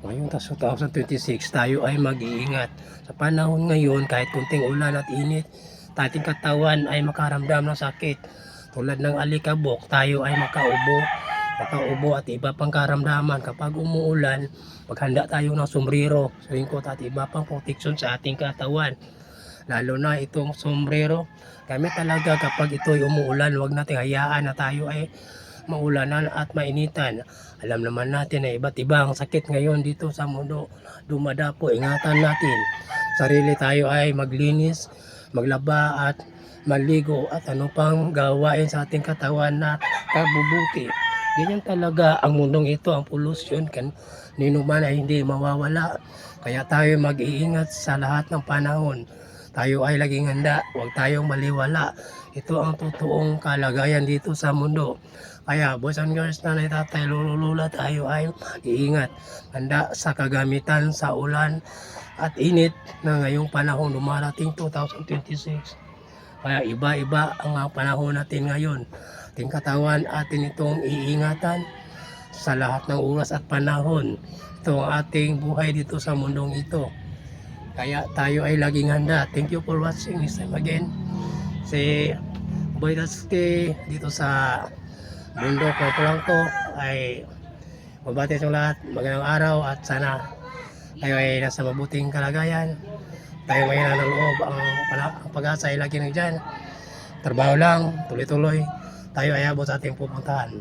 Ngayong 2026 tayo ay mag-iingat. Sa panahon ngayon, kahit kunting ulan at init, ating katawan ay makaramdam ng sakit. Tulad ng alikabok, tayo ay makaubo at iba pang karamdaman. Kapag umuulan, maghanda tayo ng sombrero, raincoat at iba pang protection sa ating katawan. Lalo na itong sombrero, gamit talaga kapag ito'y umuulan, huwag nating hayaan na tayo ay maulanan at mainitan. Alam naman natin na iba't ibang sakit ngayon dito sa mundo dumadapo. Ingatan natin sarili, tayo ay maglinis, maglaba at maligo at ano pang gawain sa ating katawan na kabubuti. Ganyan talaga ang mundong ito, ang pollution kanino man ay hindi mawawala. Kaya tayo mag-iingat sa lahat ng panahon. Tayo ay laging handa, huwag tayong maliwala. Ito ang totoong kalagayan dito sa mundo. Kaya boys and girls, nanay, tatay, lolo, lola, tayo ay iingat. Handa sa kagamitan sa ulan at init na ngayong panahon dumarating 2026. Kaya iba-iba ang panahon natin ngayon. Ating katawan atin itong iingatan sa lahat ng oras at panahon. Ito ang ating buhay dito sa mundong ito. Kaya tayo ay laging handa. Thank you for watching. This time again, si Boy Daski dito sa mundo ko lang to ay mabati sa lahat. Magandang araw at sana tayo ay nasa mabuting kalagayan. Tayo ngayon ang loob, ang pag-asa ay lagi nandiyan. Trabaho lang, tuloy-tuloy. Tayo ay abot sa ating pupuntahan.